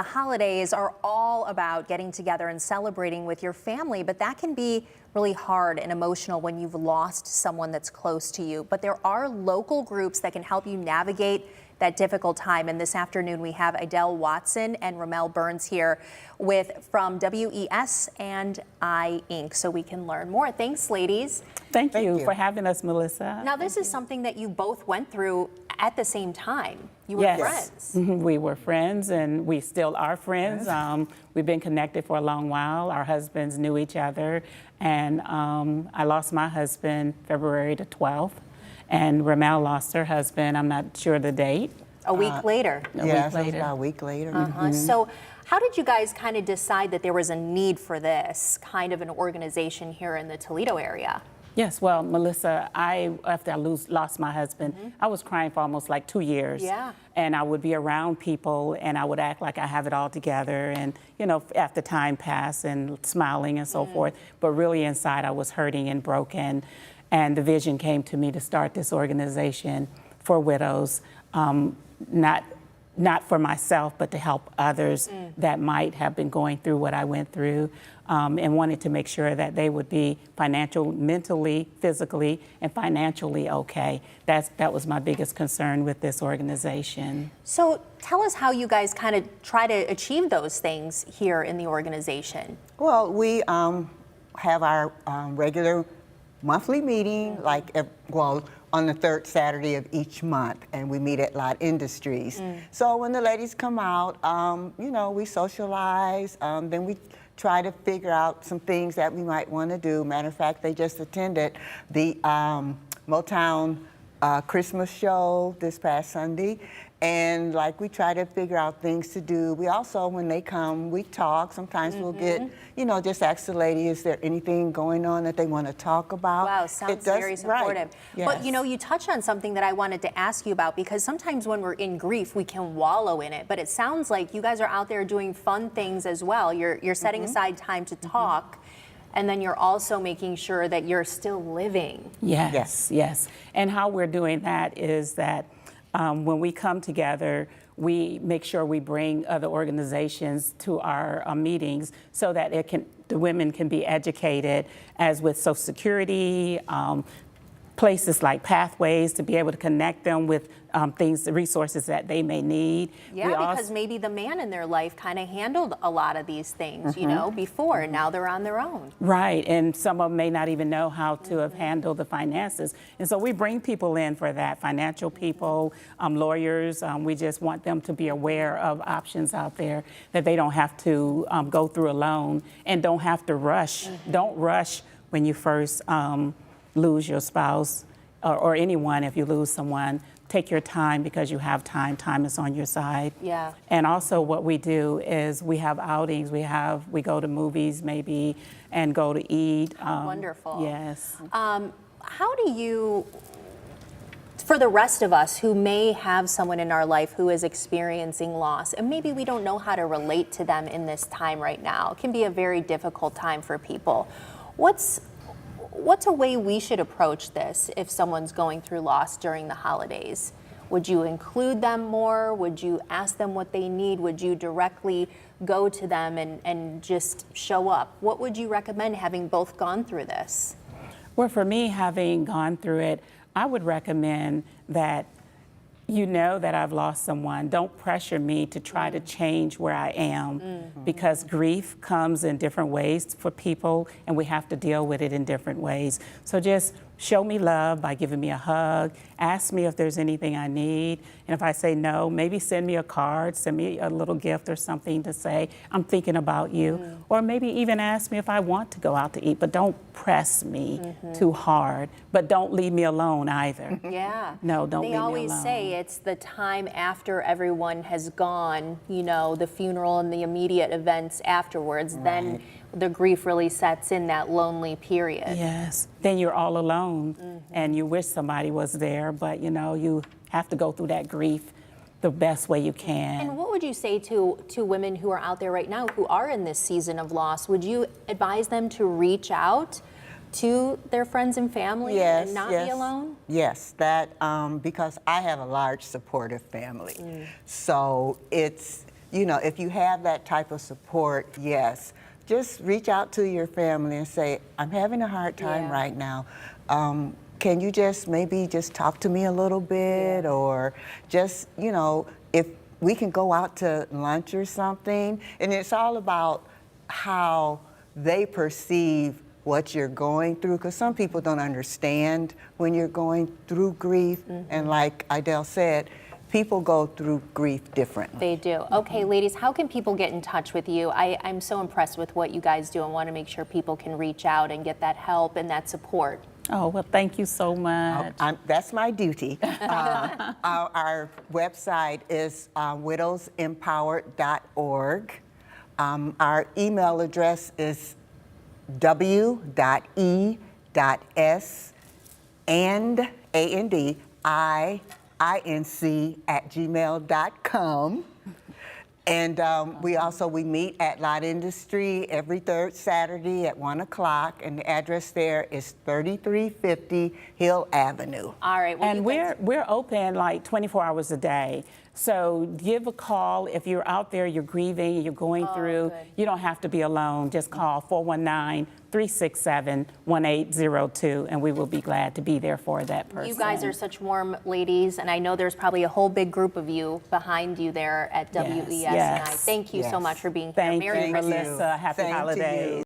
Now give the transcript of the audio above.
The holidays are all about getting together and celebrating with your family, but that can be really hard and emotional when you've lost someone that's close to you. But there are local groups that can help you navigate that difficult time. And this afternoon we have Idell Watson and Ramel Burns here from W.E.S. and I Inc. so we can learn more. Thanks, ladies. Thank you for having us, Melissa. Now this is something that you both went through at the same time. You were friends. We were friends, and we still are friends. We've been connected for a long while. Our husbands knew each other, and I lost my husband February the 12th, and Ramel lost her husband. I'm not sure the date. A week later. About a week later. So how did you guys kind of decide that there was a need for this kind of an organization here in the Toledo area? Yes, well, Melissa, after I lost my husband, I was crying for almost like 2 years. Yeah. And I would be around people and I would act like I have it all together, and, you know, after time passed and smiling and so forth. But really inside I was hurting and broken. And the vision came to me to start this organization for widows, not for myself, but to help others that might have been going through what I went through, and wanted to make sure that they would be mentally, physically, and financially okay. That was my biggest concern with this organization. So tell us how you guys kind of try to achieve those things here in the organization. Well, we have our regular monthly meeting, on the third Saturday of each month, and we meet at Lot Industries. So when the ladies come out, you know, we socialize, then we try to figure out some things that we might want to do. Matter of fact, they just attended the Motown Christmas show this past Sunday, and we try to figure out things to do. We also, when they come, we talk. Sometimes we'll get, you know, just ask the lady, is there anything going on that they want to talk about? Wow, sounds very supportive. Right. Yes. But you know, you touched on something that I wanted to ask you about, because sometimes when we're in grief, we can wallow in it. But it sounds like you guys are out there doing fun things as well. You're setting aside time to talk. And then you're also making sure that you're still living. Yes. And how we're doing that is that when we come together, we make sure we bring other organizations to our meetings so that the women can be educated, as with Social Security, places like Pathways, to be able to connect them with resources that they may need. Yeah, because maybe the man in their life kind of handled a lot of these things, you know, before, and now they're on their own. Right, and some of them may not even know how to have handled the finances. And so we bring people in for that, financial people, lawyers. We just want them to be aware of options out there that they don't have to go through alone, and don't have to rush. Don't rush when you first lose your spouse, or anyone. If you lose someone, take your time, because you have time. Time is on your side. Yeah. And also what we do is we have outings. We go to movies maybe, and go to eat. Wonderful. Yes. How do you, for the rest of us who may have someone in our life who is experiencing loss, and maybe we don't know how to relate to them in this time right now, it can be a very difficult time for people. What's a way we should approach this if someone's going through loss during the holidays? Would you include them more? Would you ask them what they need? Would you directly go to them and just show up? What would you recommend, having both gone through this? Well, for me, having gone through it, I would recommend that you know that I've lost someone. Don't pressure me to try to change where I am, because grief comes in different ways for people, and we have to deal with it in different ways. So just show me love by giving me a hug, ask me if there's anything I need, and if I say no, maybe send me a card, send me a little gift or something to say, I'm thinking about you. Or maybe even ask me if I want to go out to eat, but don't press me too hard. But don't leave me alone either. Yeah. No, don't leave me alone. They always say it's the time after everyone has gone, you know, the funeral and the immediate events afterwards, then the grief really sets in, that lonely period. Yes, then you're all alone, and you wish somebody was there, but you know, you have to go through that grief the best way you can. And what would you say to women who are out there right now who are in this season of loss? Would you advise them to reach out to their friends and family and not be alone? Yes, that because I have a large supportive family. So you know, if you have that type of support, yes, just reach out to your family and say, I'm having a hard time Yeah. right now. Can you just maybe just talk to me a little bit, or just, you know, if we can go out to lunch or something. And it's all about how they perceive what you're going through, because some people don't understand when you're going through grief. And like Idell said, people go through grief differently. They do. Okay, ladies, how can people get in touch with you? I'm so impressed with what you guys do and want to make sure people can reach out and get that help and that support. Oh, well, thank you so much. That's my duty. Our website is widowsempowered.org. Our email address is W.E.S and ANDINC@gmail.com. And we meet at Lot Industry every third Saturday at 1 o'clock, and the address there is 3350 Hill Avenue. All right. Well, And we're open like 24 hours a day. So give a call if you're out there, you're grieving, you're going through. good. You don't have to be alone. Just call 419-367-1802, and we will be glad to be there for that person. You guys are such warm ladies, and I know there's probably a whole big group of you behind you there at W.E.S. And I yes, thank you so yes. much for being here. Thank Merry you, Christmas. Melissa. Happy Same to you. holidays.